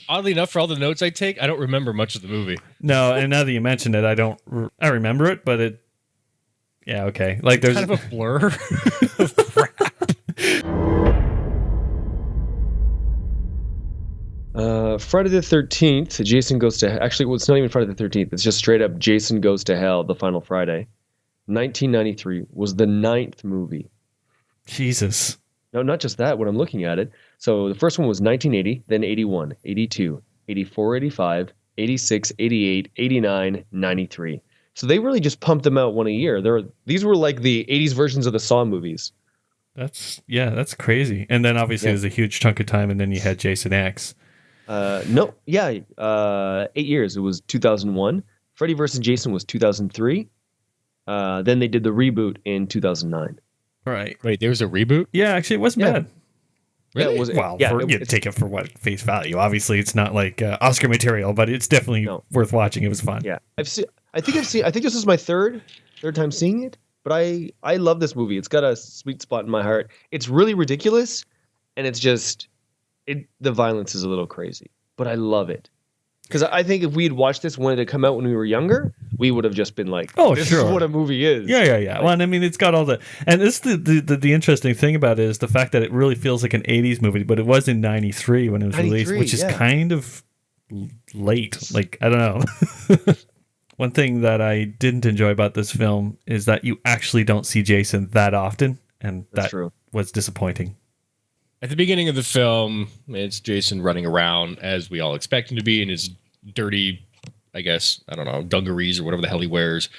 Oddly enough, for all the notes I take, I don't remember much of the movie. No, and now that you mention it, I remember it, but yeah, okay. Like there's kind of a blur of crap. Friday the 13th, Jason Goes to... Actually, well, it's not even Friday the 13th. It's just straight up Jason Goes to Hell, the final Friday. 1993 was the 9th movie. Jesus. No, not just that, when I'm looking at it. So the first one was 1980, then 81, 82, 84, 85, 86, 88, 89, 93. So they really just pumped them out one a year. These were like the 80s versions of the Saw movies. That's crazy. And then obviously there's a huge chunk of time, and then you had Jason X. 8 years. It was 2001. Freddy vs. Jason was 2003. Then they did the reboot in 2009. Right. Wait, there was a reboot? Yeah, actually, it wasn't bad. Really? You take it for what face value. Obviously, it's not like Oscar material, but it's definitely worth watching. It was fun. Yeah, I think this is my third time seeing it, but I love this movie. It's got a sweet spot in my heart. It's really ridiculous, and it's just the violence is a little crazy, but I love it. Because I think if we had watched this when it had come out when we were younger, we would have just been like, this is what a movie is. Yeah. Like, well, and I mean, it's got all the... And this the interesting thing about it is the fact that it really feels like an 80s movie, but it was in 93 when it was released, which is kind of late. Like, I don't know. One thing that I didn't enjoy about this film is that you actually don't see Jason that often, and that was disappointing. At the beginning of the film, it's Jason running around as we all expect him to be in his dirty, I guess, I don't know, dungarees or whatever the hell he wears.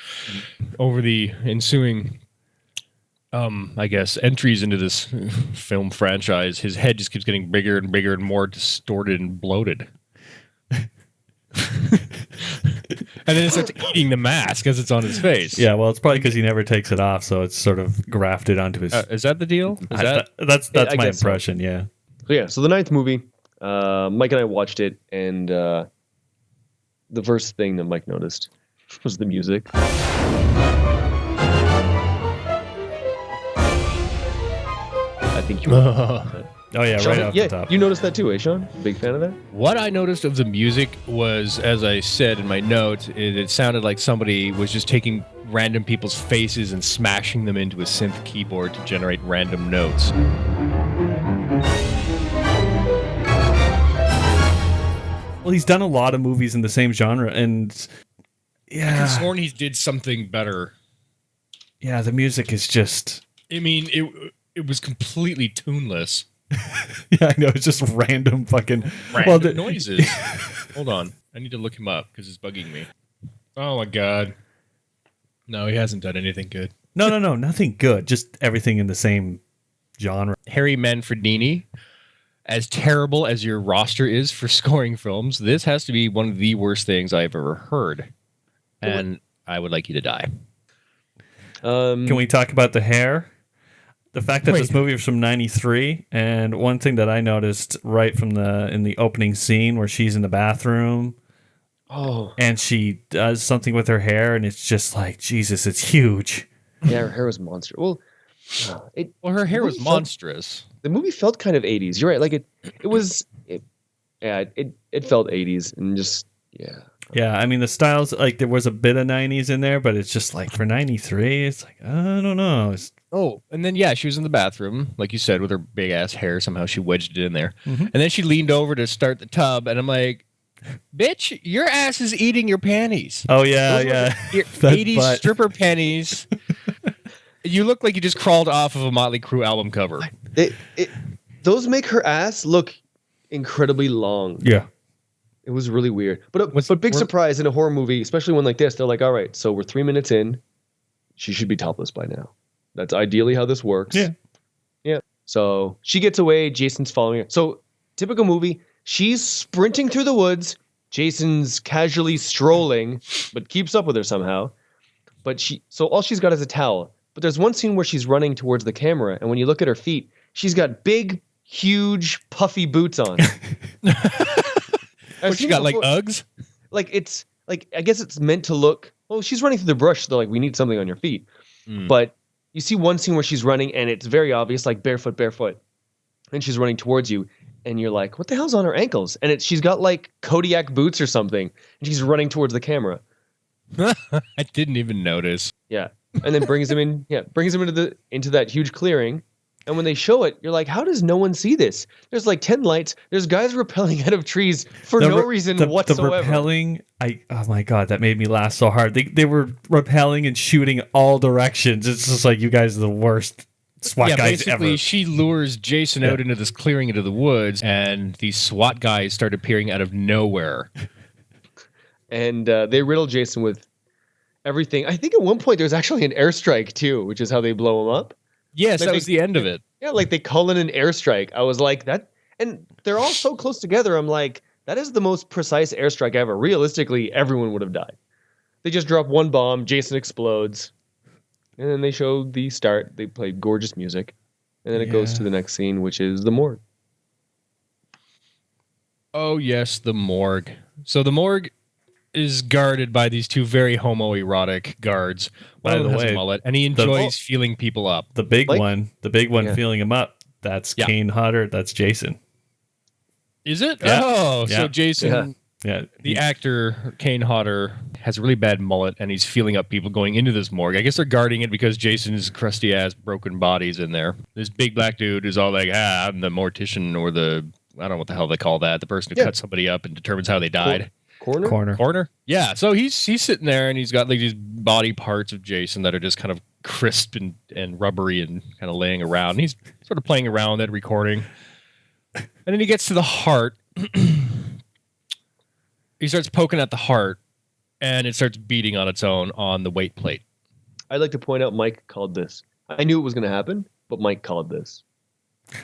Over the ensuing, I guess, entries into this film franchise, his head just keeps getting bigger and bigger and more distorted and bloated. And then it starts eating the mask as it's on his face. Yeah, well, it's probably because he never takes it off, so it's sort of grafted onto his... Is that the deal? That's my impression, yeah. So the 9th movie, Mike and I watched it, and the first thing that Mike noticed was the music. I think you Oh, yeah, Shawn, right off the top. You noticed that too, eh, Shawn? Big fan of that? What I noticed of the music was, as I said in my notes, it sounded like somebody was just taking random people's faces and smashing them into a synth keyboard to generate random notes. Well, he's done a lot of movies in the same genre, and I could have sworn he did something better. Yeah, the music is just... I mean, it was completely tuneless. Yeah, I know. It's just random fucking noises. Hold on. I need to look him up because it's bugging me. Oh, my God. No, he hasn't done anything good. No. Nothing good. Just everything in the same genre. Harry Manfredini, as terrible as your roster is for scoring films, this has to be one of the worst things I've ever heard. And I would like you to die. Can we talk about the hair? The fact that this movie was from 93, and one thing that I noticed right from in the opening scene where she's in the bathroom, and she does something with her hair, and it's just like, Jesus, it's huge. Yeah, her hair was monstrous. Well, her hair was monstrous. The movie felt kind of 80s. You're right. Like it felt 80s, and just Yeah, I mean, the styles, like, there was a bit of 90s in there, but it's just like, for 93, it's like, I don't know. And then, she was in the bathroom, like you said, with her big-ass hair. Somehow she wedged it in there. Mm-hmm. And then she leaned over to start the tub, and I'm like, bitch, your ass is eating your panties. Oh, yeah. Your 80s stripper panties. You look like you just crawled off of a Motley Crue album cover. Those make her ass look incredibly long. Yeah. It was really weird. But big surprise in a horror movie, especially one like this, they're like, all right, so we're 3 minutes in. She should be topless by now. That's ideally how this works. Yeah. So she gets away. Jason's following her. So typical movie, she's sprinting through the woods. Jason's casually strolling, but keeps up with her somehow. So all she's got is a towel. But there's one scene where she's running towards the camera, and when you look at her feet, she's got big, huge, puffy boots on. What, she got like Uggs? Like it's like, I guess it's meant to look, well, she's running through the brush, so they're like, we need something on your feet. But you see one scene where she's running and it's very obvious, like barefoot, and she's running towards you. and you're like, what the hell's on her ankles? And she's got like Kodiak boots or something, and she's running towards the camera. I didn't even notice. Yeah, and then brings him in. Yeah, brings him into that huge clearing. And when they show it, you're like, how does no one see this? There's like 10 lights. There's guys rappelling out of trees for no reason whatsoever. The rappelling, oh my God, that made me laugh so hard. They were rappelling and shooting all directions. It's just like, you guys are the worst SWAT guys basically, ever. She lures Jason out into this clearing into the woods, and these SWAT guys start appearing out of nowhere. And they riddle Jason with everything. I think at one point there's actually an airstrike too, which is how they blow him up. Yes, that was the end of it. Yeah, like they call in an airstrike. I was like, that, and they're all so close together. I'm like, that is the most precise airstrike ever. Realistically, everyone would have died. They just drop one bomb, Jason explodes, and then they show the start. They play gorgeous music, and then it goes to the next scene, which is the morgue. Oh, yes, the morgue. So the morgue is guarded by these two very homoerotic guards. One of them has a mullet, and he enjoys feeling people up. The big one feeling him up, that's Kane Hodder, that's Jason. Is it? Yeah. Oh, so Jason, the actor, Kane Hodder, has a really bad mullet, and he's feeling up people going into this morgue. I guess they're guarding it because Jason's crusty-ass broken body's in there. This big black dude is all like, I'm the mortician, or I don't know what the hell they call that, the person who cuts somebody up and determines how they died. Corner. Yeah. So he's sitting there, and he's got like these body parts of Jason that are just kind of crisp and rubbery and kind of laying around. And he's sort of playing around with it, recording. And then he gets to the heart. He starts poking at the heart, and it starts beating on its own on the weight plate. I'd like to point out Mike called this. I knew it was going to happen, but Mike called this.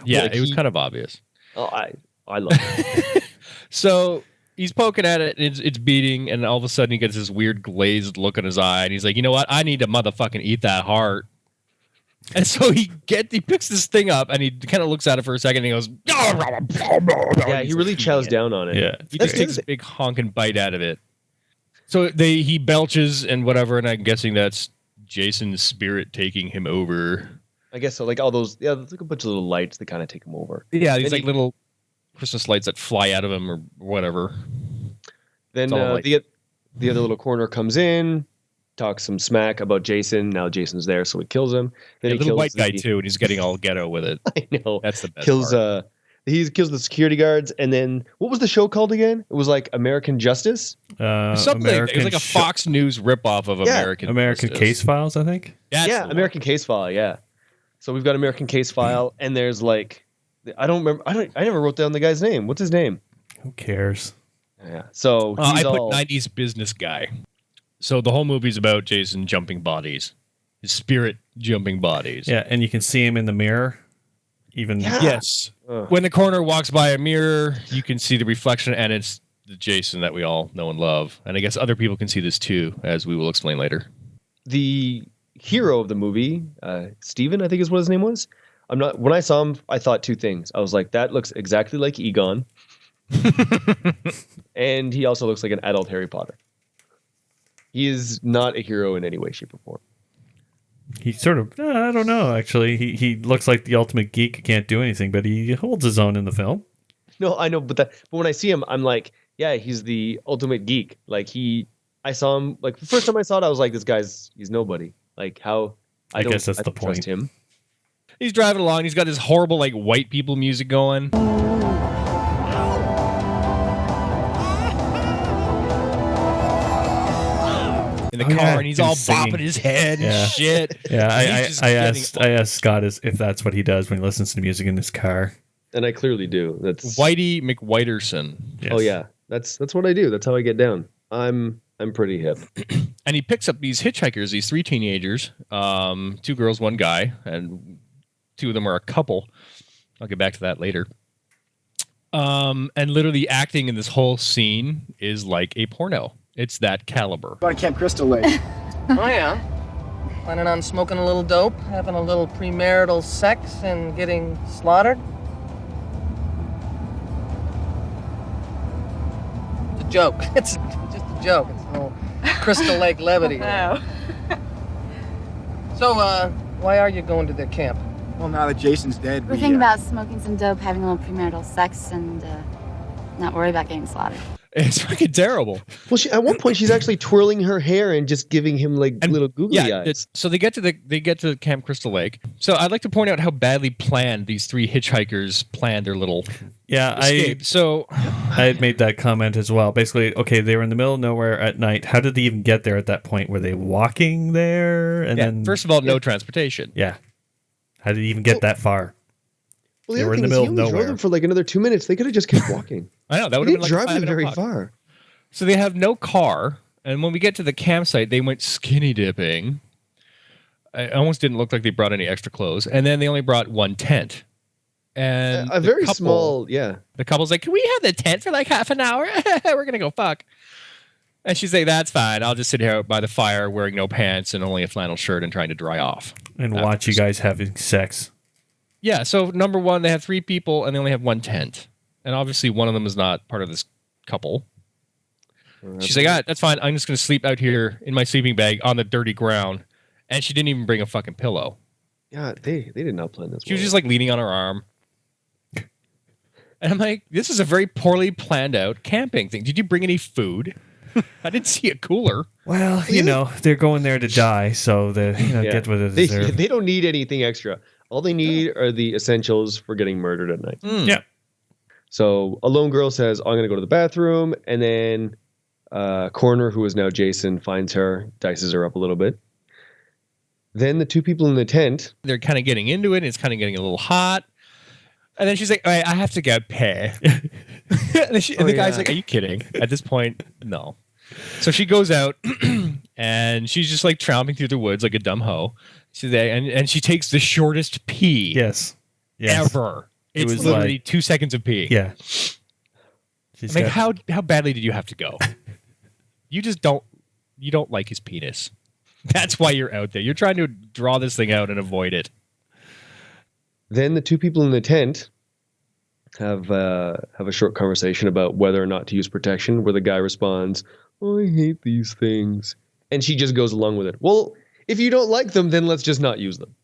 Yeah, it was kind of obvious. Oh, I love it. So he's poking at it, and it's beating, and all of a sudden he gets this weird glazed look in his eye, and he's like, you know what? I need to motherfucking eat that heart. And so he picks this thing up, and he kind of looks at it for a second, and he goes, yeah, he really chows down on it. Yeah, he just takes a big honking bite out of it. So he belches and whatever, and I'm guessing that's Jason's spirit taking him over. I guess so. Like all those, there's like a bunch of little lights that kind of take him over. Yeah, these like little Christmas lights that fly out of him or whatever. Then the other little corner comes in, talks some smack about Jason. Now Jason's there, so he kills him. Then he kills the white guy too, and he's getting all ghetto with it. I know. That's the best part. He kills the security guards, and then what was the show called again? It was like American Justice? Something. It was like a Fox News ripoff of American Justice. Case Files, I think. American Case File, yeah. So we've got American Case File, and there's like, I don't remember. I never wrote down the guy's name. What's his name? Who cares? Yeah. So I put 90s business guy. So the whole movie's about Jason jumping bodies, his spirit jumping bodies. Yeah, and you can see him in the mirror. Yes. When the coroner walks by a mirror, you can see the reflection, and it's the Jason that we all know and love. And I guess other people can see this too, as we will explain later. The hero of the movie, Steven, I think is what his name was. When I saw him, I thought two things. I was like, that looks exactly like Egon. And he also looks like an adult Harry Potter. He is not a hero in any way, shape, or form. He sort of, I don't know, actually. He looks like the ultimate geek who can't do anything, but he holds his own in the film. No, I know, but when I see him, I'm like, yeah, he's the ultimate geek. Like I saw him, like the first time I saw it, I was like, he's nobody. Like how, I guess that's the point. Trust him. He's driving along. He's got this horrible like white people music going. In the car, and he's all bopping his head and shit. Yeah, I asked Scott if that's what he does when he listens to music in his car. And I clearly do. That's Whitey McWhiterson. Yes. Oh yeah, that's what I do. That's how I get down. I'm pretty hip. And he picks up these hitchhikers, these three teenagers, 2 girls, 1 guy, and 2 of them are a couple. I'll get back to that later. And literally acting in this whole scene is like a porno. It's that caliber. Going to Camp Crystal Lake. Oh, yeah? Planning on smoking a little dope, having a little premarital sex, and getting slaughtered? It's a joke. It's just a joke. It's a little Crystal Lake levity. No. So, why are you going to the camp? Well, now that Jason's dead, we're thinking about smoking some dope, having a little premarital sex, and not worry about getting slaughtered. It's fucking terrible. Well, at one point she's actually twirling her hair and just giving him little googly eyes. So they get to Camp Crystal Lake. So I'd like to point out how badly planned these three hitchhikers planned their little escape. I had made that comment as well. Basically, okay, they were in the middle of nowhere at night. How did they even get there at that point? Were they walking there? And then first of all, no transportation. Yeah. How did they even get that far? Well, the other thing is, he only drove them for another 2 minutes. They could have just kept walking. I know, that would have been driving very far. So they have no car, and when we get to the campsite, they went skinny dipping. It almost didn't look like they brought any extra clothes, and then they only brought one tent. And a very small, The couple's like, "Can we have the tent for like half an hour? We're gonna go fuck." And she's like, "That's fine. I'll just sit here by the fire wearing no pants and only a flannel shirt and trying to dry off and watch you guys having sex." Yeah, so number one, they have 3 people and they only have one tent. And obviously one of them is not part of this couple. She's like, that's fine. I'm just going to sleep out here in my sleeping bag on the dirty ground. And she didn't even bring a fucking pillow. Yeah, they did not plan this. She was just leaning on her arm. And I'm like, this is a very poorly planned out camping thing. Did you bring any food? I didn't see a cooler. Well, they're going there to die, so they get what they deserve. They don't need anything extra. All they need are the essentials for getting murdered at night. Yeah. So a lone girl says, I'm going to go to the bathroom. And then Coroner, who is now Jason, finds her, dices her up a little bit. Then the 2 people in the tent. They're kind of getting into it. And it's kind of getting a little hot. And then she's like, all right, I have to go pee. and the guy's like, are you kidding? At this point, no. So she goes out and she's just tromping through the woods like a dumb hoe. She's there, and she takes the shortest pee ever. It's literally 2 seconds of pee. Yeah. How badly did you have to go? You just don't like his penis. That's why you're out there. You're trying to draw this thing out and avoid it. Then the 2 people in the tent have a short conversation about whether or not to use protection, where the guy responds, "Oh, I hate these things." And she just goes along with it. Well, if you don't like them, then let's just not use them.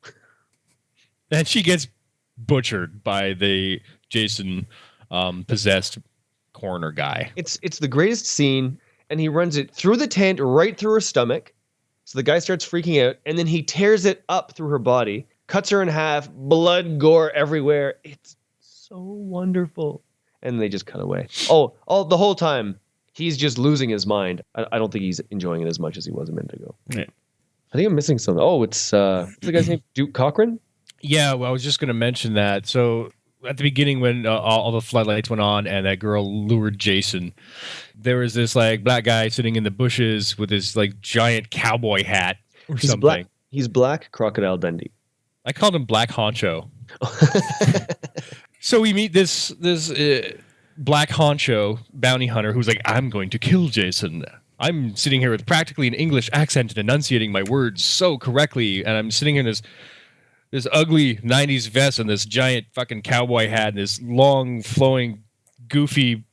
And she gets butchered by the Jason possessed coroner guy. It's the greatest scene, and he runs it through the tent right through her stomach. So the guy starts freaking out, and then he tears it up through her body, cuts her in half, blood, gore everywhere. It's so wonderful. And they just cut away. Oh, the whole time, he's just losing his mind. I don't think he's enjoying it as much as he was a minute ago. Yeah. I think I'm missing something. Oh, it's what's the guy's name? Duke Cochran? Yeah, well, I was just going to mention that. So at the beginning, when all the floodlights went on and that girl lured Jason, there was this black guy sitting in the bushes with his giant cowboy hat or something. He's Black Crocodile Dundee. I called him Black Honcho. So we meet this Black Honcho bounty hunter who's like, I'm going to kill Jason. I'm sitting here with practically an English accent and enunciating my words so correctly, and I'm sitting in this ugly 90s vest and this giant fucking cowboy hat and this long, flowing, goofy,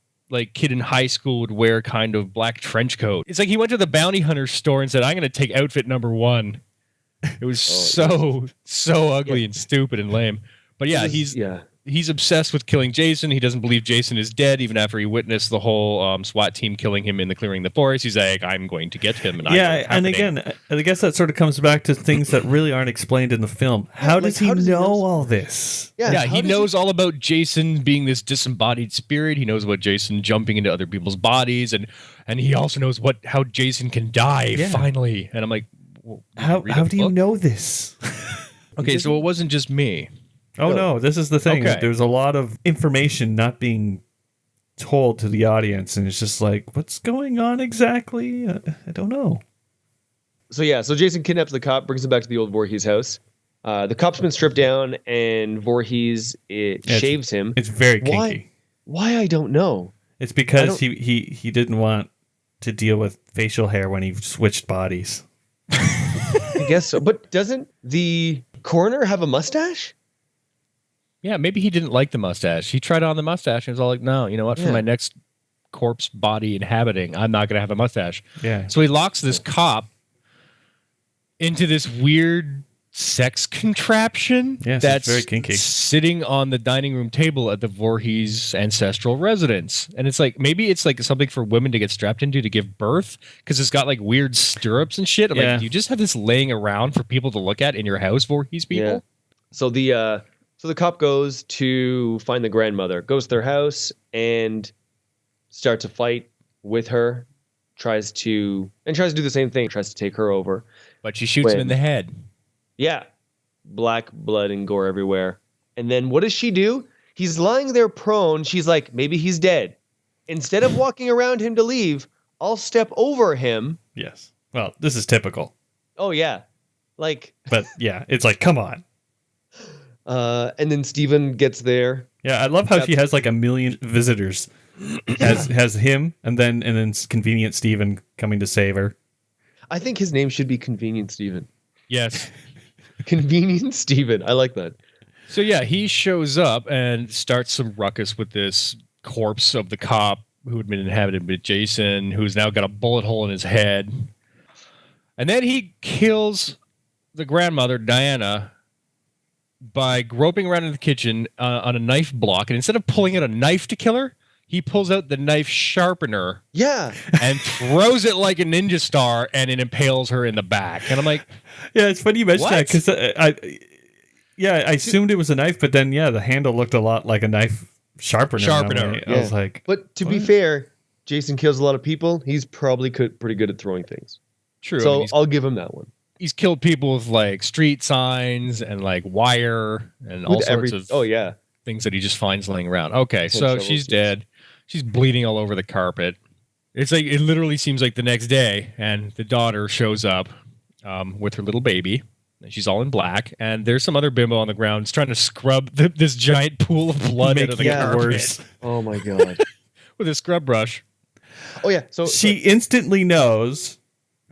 kid in high school would wear kind of black trench coat. It's like he went to the bounty hunter store and said, I'm going to take outfit number 1. It was so ugly and stupid and lame. But yeah, he's obsessed with killing Jason. He doesn't believe Jason is dead, even after he witnessed the whole SWAT team killing him in the clearing the forest. He's like, I'm going to get him. And again, I guess that sort of comes back to things that really aren't explained in the film. How does he know all this? Yeah, he knows all about Jason being this disembodied spirit. He knows about Jason jumping into other people's bodies, and he also knows how Jason can die finally. And I'm like, well, how do you know this? Okay, so it wasn't just me. Oh, no, this is the thing. Okay. There's a lot of information not being told to the audience, and it's just what's going on exactly? I don't know. So Jason kidnaps the cop, brings him back to the old Voorhees house. The cop's been stripped down, and Voorhees shaves him. It's very kinky. Why? I don't know. It's because he didn't want to deal with facial hair when he switched bodies. I guess so. But doesn't the coroner have a mustache? Yeah, maybe he didn't like the mustache. He tried on the mustache and was all like, no, you know what? For my next corpse body inhabiting, I'm not going to have a mustache. Yeah. So he locks this cop into this weird sex contraption that's very kinky, sitting on the dining room table at the Voorhees ancestral residence. And it's like, maybe it's like something for women to get strapped into to give birth, because it's got like weird stirrups and shit. Like, do you just have this laying around for people to look at in your house, Voorhees people? Yeah. So the cop goes to find the grandmother, goes to their house and starts a fight with her, tries to do the same thing, tries to take her over. But she shoots him in the head. Yeah. Black blood and gore everywhere. And then what does she do? He's lying there prone. She's like, maybe he's dead. Instead of walking around him to leave, I'll step over him. Yes. Well, this is typical. Oh, yeah. Like. But yeah, it's like, come on. And then Steven gets there. Yeah, I love how she has like a million visitors. Has him and then Convenient Steven coming to save her. I think his name should be Convenient Steven. Yes. Convenient Steven. I like that. So yeah, he shows up and starts some ruckus with this corpse of the cop who had been inhabited by Jason, who's now got a bullet hole in his head. And then he kills the grandmother, Diana, by groping around in the kitchen on a knife block. And instead of pulling out a knife to kill her, he pulls out the knife sharpener. Yeah. And throws it like a ninja star, and it impales her in the back. And I'm like, yeah, it's funny you mentioned that, because I assumed it was a knife, but then the handle looked a lot like a knife sharpener. I was like, but to be fair, Jason kills a lot of people. He's probably pretty good at throwing things. True. So I'll give him that one. He's killed people with like street signs and like wire and all sorts of things that he just finds laying around. Okay, so she's dead. She's bleeding all over the carpet. It's like, it literally seems like the next day, and the daughter shows up with her little baby. And she's all in black, and there's some other bimbo on the ground trying to scrub this giant pool of blood out of the carpet. Worse. Oh my god! With a scrub brush. Oh yeah. So she instantly knows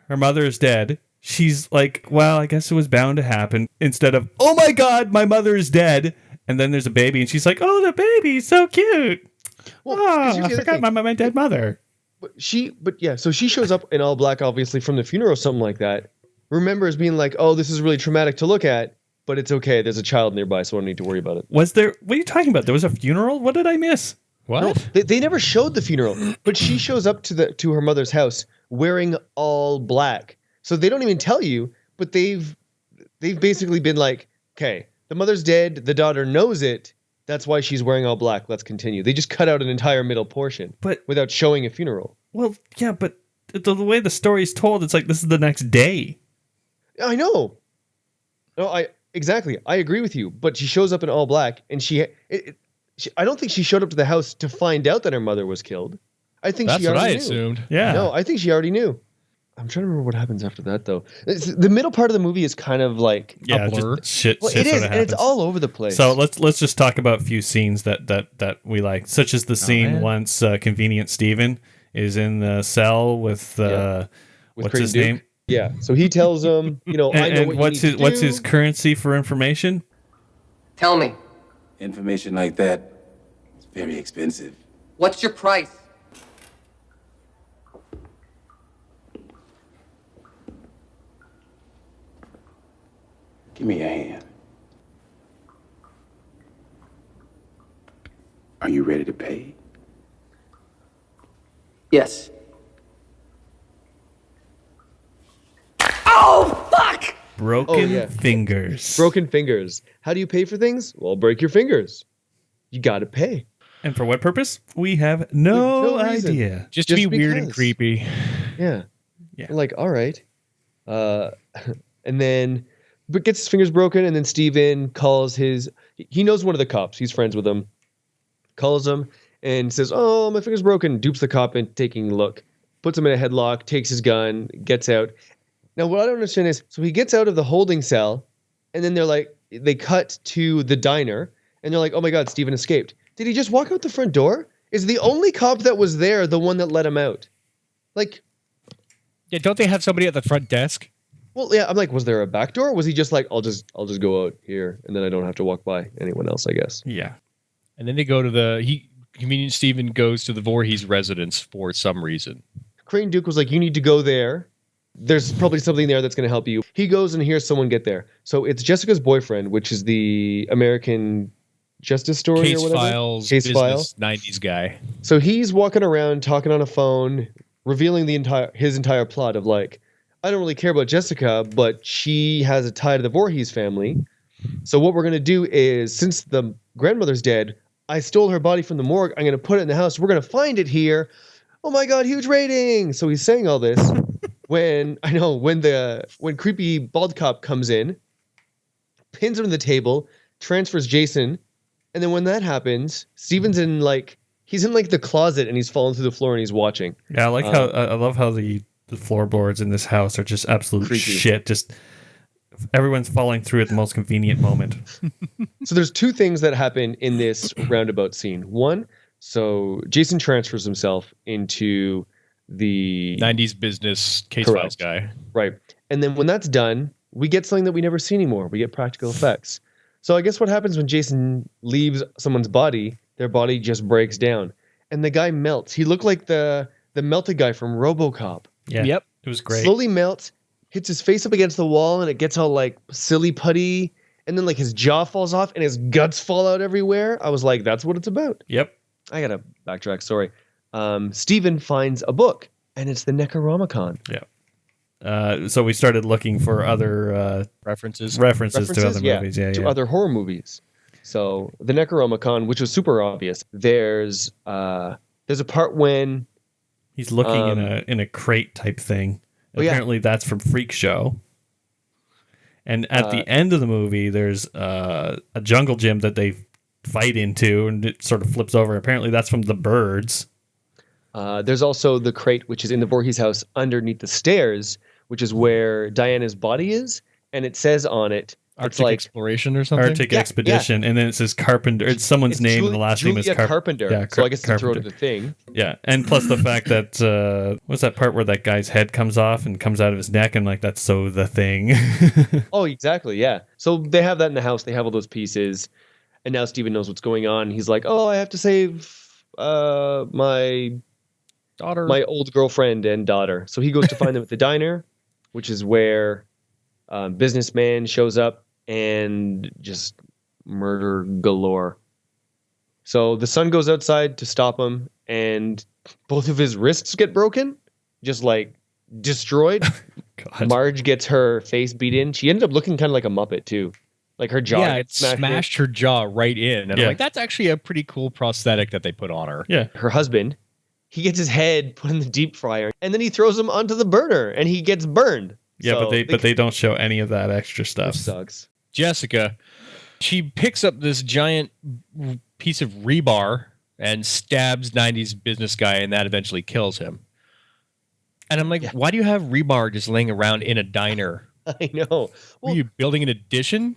her mother is dead. She's like, well, I guess it was bound to happen. Instead of, oh my god, my mother is dead, and then there's a baby, and she's like, oh, the baby's so cute. Well, I forgot my dead mother. So she shows up in all black, obviously from the funeral or something like that. Remembers being like, oh, this is really traumatic to look at, but it's okay. There's a child nearby, so I don't need to worry about it. What are you talking about? There was a funeral? What did I miss? What? No, they never showed the funeral, but she shows up to her mother's house wearing all black. So they don't even tell you, but they've basically been like, okay, the mother's dead, the daughter knows it. That's why she's wearing all black. Let's continue. They just cut out an entire middle portion, but without showing a funeral. Well, yeah, but the way the story's told, it's like this is the next day. I know. No, exactly. I agree with you. But she shows up in all black, and I don't think she showed up to the house to find out that her mother was killed. I think that's she already what I knew. assumed. Yeah. No, I think she already knew. I'm trying to remember what happens after that, though. The middle part of the movie is kind of like a blur. Shit. It is, and it's all over the place. So let's just talk about a few scenes that we like, such as the scene once Convenient Steven is in the cell with what's his name? Yeah. So he tells him, I know what's his currency for information? Tell me. Information like that is very expensive. What's your price? Give me your hand. Are you ready to pay? Yes. Oh, fuck! Broken fingers. Broken fingers. How do you pay for things? Well, break your fingers. You gotta pay. And for what purpose? We have no idea. Just to be weird and creepy. Yeah. Like, all right. And then... But gets his fingers broken, and then Steven calls he knows one of the cops. He's friends with him. Calls him and says, oh, my finger's broken. Dupes the cop in taking a look. Puts him in a headlock, takes his gun, gets out. Now, what I don't understand is, so he gets out of the holding cell, and then they cut to the diner, and they're like, oh my God, Steven escaped. Did he just walk out the front door? Is the only cop that was there the one that let him out? Like... Yeah, don't they have somebody at the front desk? Well, yeah, I'm like, was there a back door? Or was he just like, I'll just go out here, and then I don't have to walk by anyone else, I guess. Yeah. And then they go to Convenient Steven goes to the Voorhees residence for some reason. Crane Duke was like, you need to go there there's probably something there that's going to help you. He goes and hears someone get there. So it's Jessica's boyfriend, which is the American Justice Story Case or whatever. Files, Case business, File. 90s guy. So he's walking around talking on a phone, revealing his entire plot of like, I don't really care about Jessica, but she has a tie to the Voorhees family. So what we're going to do is, since the grandmother's dead, I stole her body from the morgue. I'm going to put it in the house. We're going to find it here. Oh my God, huge rating. So he's saying all this when creepy bald cop comes in, pins him to the table, transfers Jason. And then when that happens, Steven's he's in like the closet and he's falling through the floor and he's watching. Yeah, I love how the floorboards in this house are just absolute creepy shit. Just everyone's falling through at the most convenient moment. So there's two things that happen in this roundabout scene. One, so Jason transfers himself into the 90s business Case Files guy. Right. And then when that's done, we get something that we never see anymore. We get practical effects. So I guess what happens when Jason leaves someone's body, their body just breaks down. And the guy melts. He looked like the melted guy from RoboCop. Yeah. Yep. It was great. Slowly melts, hits his face up against the wall, and it gets all like silly putty. And then like his jaw falls off and his guts fall out everywhere. I was like, that's what it's about. Yep. I got to backtrack. Sorry. Steven finds a book, and it's the Necronomicon. Yeah. So we started looking for other references to other movies, to other horror movies. So the Necronomicon, which was super obvious. There's a part when he's looking in a crate type thing. Apparently, that's from Freak Show. And at the end of the movie, there's a jungle gym that they fight into, and it sort of flips over. Apparently, that's from The Birds. There's also the crate, which is in the Voorhees house underneath the stairs, which is where Diana's body is, and it says on it, Arctic Exploration or something? Arctic Expedition, and then it says Carpenter. It's someone's name, and the last name is Carpenter. Yeah, so I guess to throw to the thing. Yeah, and plus the fact that, what's that part where that guy's head comes off and comes out of his neck, and like, that's so the thing. Oh, exactly, yeah. So they have that in the house, they have all those pieces, and now Steven knows what's going on. He's like, oh, I have to save my daughter, my old girlfriend and daughter. So he goes to find them at the diner, which is where businessman shows up and just murder galore. So the son goes outside to stop him, and both of his wrists get broken, just like destroyed. Marge gets her face beat in. She ended up looking kind of like a Muppet too. Like her jaw. Yeah, it smashed her jaw right in. And I'm like, that's actually a pretty cool prosthetic that they put on her. Yeah. Her husband, he gets his head put in the deep fryer, and then he throws him onto the burner, and he gets burned. Yeah, so but they don't show any of that extra stuff. Which sucks. Jessica, she picks up this giant piece of rebar and stabs 90s business guy, and that eventually kills him. And I'm like, why do you have rebar just laying around in a diner? I know. Were you building an addition?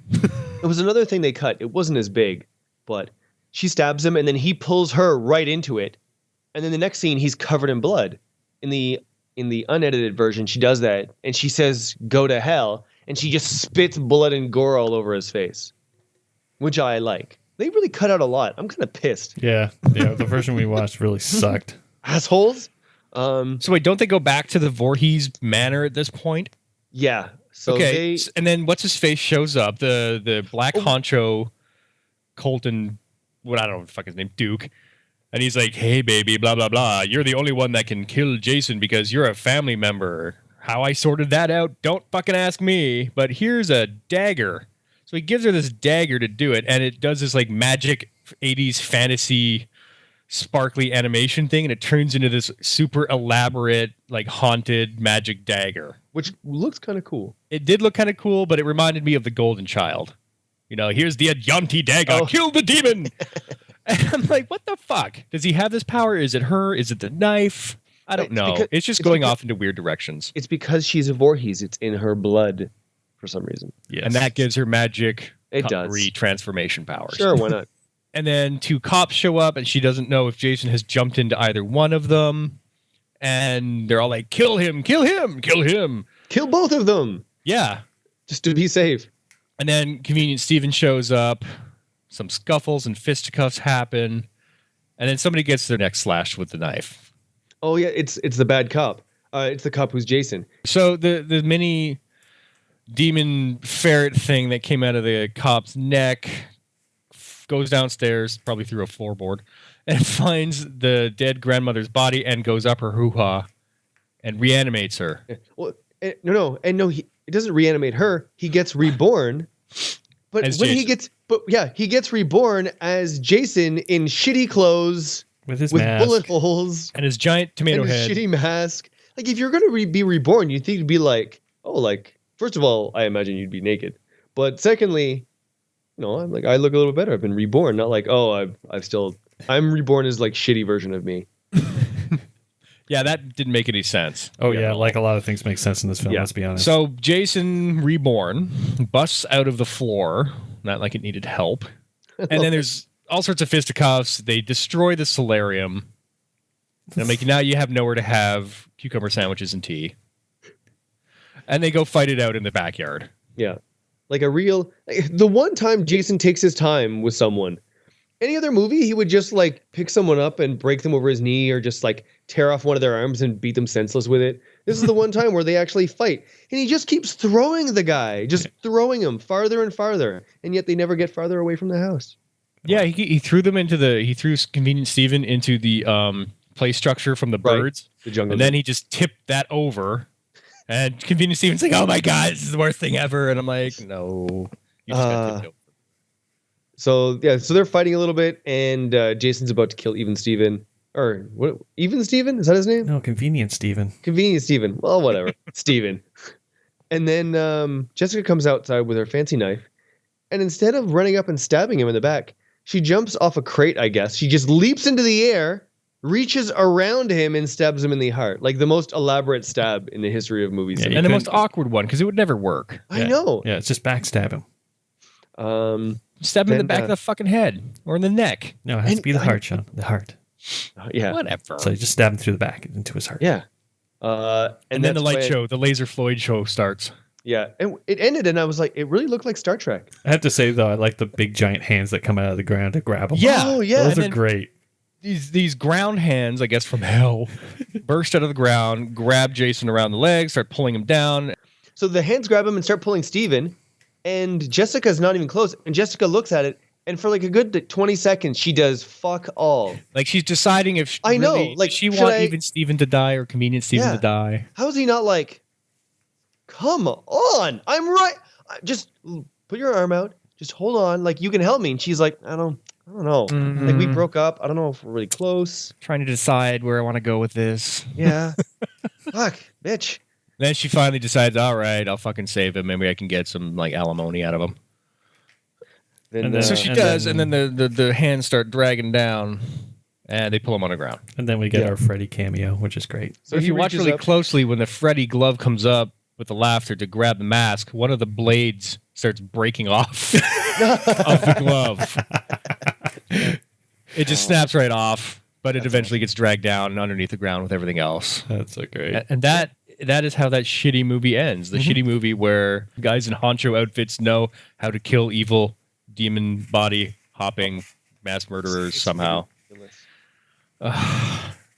It was another thing they cut. It wasn't as big, but she stabs him, and then he pulls her right into it. And then the next scene, he's covered in blood. In the unedited version, she does that, and she says, "Go to hell," and she just spits blood and gore all over his face, which I like. They really cut out a lot. I'm kind of pissed. Yeah. The version we watched really sucked. Assholes. So wait, don't they go back to the Voorhees manor at this point? Yeah. So okay. And then what's his face shows up? The black honcho Colton, what I don't know what the fuck his name, Duke. And he's like, "Hey, baby, blah, blah, blah. You're the only one that can kill Jason because you're a family member. How I sorted that out, don't fucking ask me. But here's a dagger." So he gives her this dagger to do it, and it does this like magic 80s fantasy sparkly animation thing, and it turns into this super elaborate, like haunted magic dagger. Which looks kind of cool. It did look kind of cool, but it reminded me of the Golden Child. You know, here's the Adyanti dagger. Kill the demon. And I'm like, what the fuck? Does he have this power? Is it her? Is it the knife? I don't know. It's just going off into weird directions. It's because she's a Voorhees. It's in her blood for some reason. Yes. And that gives her magic transformation powers. Sure, why not? And then two cops show up, and she doesn't know if Jason has jumped into either one of them. And they're all like, kill him, kill him, kill him. Kill both of them. Yeah. Just to be safe. And then Convenient Steven shows up. Some scuffles and fisticuffs happen. And then somebody gets their neck slashed with the knife. Oh, yeah, it's the bad cop. It's the cop who's Jason. So the mini demon ferret thing that came out of the cop's neck goes downstairs, probably through a floorboard, and finds the dead grandmother's body and goes up her hoo-ha and reanimates her. Well, no, it doesn't reanimate her. He gets reborn, but As when Jason. he gets reborn as Jason in shitty clothes with his with mask. bullet holes And his giant tomato and his head. shitty mask. Like, if you're gonna be reborn, you'd think it'd be like, first of all, I imagine you'd be naked, but secondly, I'm like, I look a little better. I've been reborn, not like, I'm reborn as like shitty version of me. Yeah, that didn't make any sense. Oh yeah, like a lot of things make sense in this film. Yeah. Let's be honest. So Jason Reborn busts out of the floor, not like it needed help. And then there's all sorts of fisticuffs. They destroy the solarium. And I'm like, now you have nowhere to have cucumber sandwiches and tea. And they go fight it out in the backyard. Yeah. Like the one time Jason takes his time with someone, any other movie, he would just like pick someone up and break them over his knee or just like tear off one of their arms and beat them senseless with it. This is the one time where they actually fight. And he just keeps throwing the guy, just throwing him farther and farther. And yet they never get farther away from the house. Yeah, he threw them he threw Convenient Stephen into the play structure from the birds. The jungle. And then he just tipped that over. And Convenient Stephen's like, oh my God, this is the worst thing ever. And I'm like, no. You just got tipped over. So they're fighting a little bit, and Jason's about to kill Even Steven. Or what? Even Steven? Is that his name? No, Convenient Stephen. Convenient Steven. Well, whatever. Steven. And then Jessica comes outside with her fancy knife, and instead of running up and stabbing him in the back, she jumps off a crate, I guess. She just leaps into the air, reaches around him, and stabs him in the heart. Like the most elaborate stab in the history of movies. Yeah, And the most awkward one, because it would never work. I know. Yeah, it's just backstab him. Stab him in the back of the fucking head or in the neck. No, it has to be the heart, Shawn. The heart. Yeah. Whatever. So you just stab him through the back into his heart. Yeah. And then the light show, the Laser Floyd show starts. Yeah. And it ended, and I was like, it really looked like Star Trek. I have to say, though, I like the big giant hands that come out of the ground to grab him. Yeah. Oh, yeah. Those And are then great. These ground hands, I guess from hell, burst out of the ground, grab Jason around the legs, start pulling him down. So the hands grab him and start pulling Steven, and Jessica's not even close. And Jessica looks at it, and for like a good 20 seconds, she does fuck all. Like she's deciding if I know, really, like, does she should want I- Even Steven to die or Convenient Steven to die. How is he not like, come on, I'm right. Just put your arm out. Just hold on. Like, you can help me. And she's like, I don't know. Mm-hmm. Like, we broke up. I don't know if we're really close. Trying to decide where I want to go with this. Yeah. Fuck, bitch. Then she finally decides, all right, I'll fucking save him. Maybe I can get some like alimony out of him. Then, So she does, and then the hands start dragging down, and they pull him on the ground. And then we get our Freddy cameo, which is great. So if he you watch reaches really up- closely, when the Freddy glove comes up with the laughter to grab the mask, one of the blades starts breaking off of the glove. It just snaps right off, but it eventually gets dragged down underneath the ground with everything else. That's so great. And that is how that shitty movie ends. The shitty movie where guys in honcho outfits know how to kill evil demon body hopping mass murderers somehow.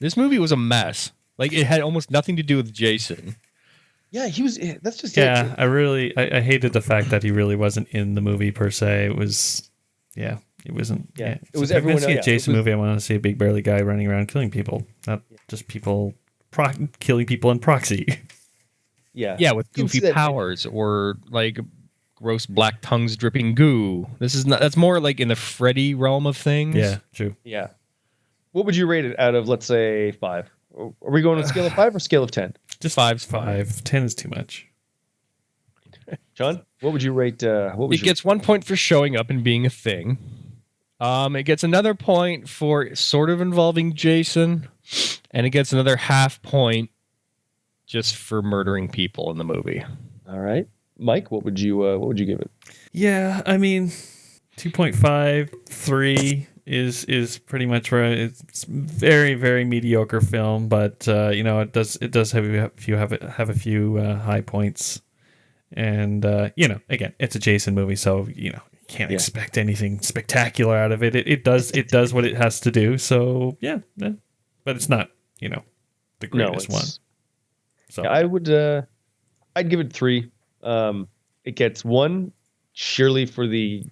This movie was a mess. Like, it had almost nothing to do with Jason. Yeah, he was. That's just Yeah, it. I hated the fact that he really wasn't in the movie per se. It was, it wasn't. Yeah, Yeah, it was if I'm gonna everyone see a else. Jason It was- movie. I want to see a big burly guy running around killing people, not just people killing people in proxy. Yeah. Yeah, with You can see goofy that- powers or like gross black tongues dripping goo. That's more like in the Freddy realm of things. Yeah, true. Yeah. What would you rate it out of, let's say, 5? Are we going on a scale of 5 or scale of 10? Just Five's fine. 5. 10 is too much. John, what would you rate? It gets 1 point for showing up and being a thing. It gets another point for sort of involving Jason, and it gets another half point just for murdering people in the movie. All right, Mike, what would you give it? Yeah, I mean, 2.5, 3 is pretty much right. It's very, very mediocre film, but it does have a few high points, and again, it's a Jason movie, so you can't expect anything spectacular out of it. It does what it has to do. So yeah, but it's not the greatest one. So yeah, I'd give it 3. It gets 1 surely for the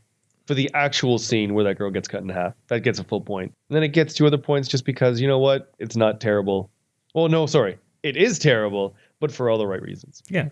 actual scene where that girl gets cut in half. That gets a full point. And then it gets 2 other points just because, you know what? It's not terrible. Well, no, sorry. It is terrible, but for all the right reasons. Yeah.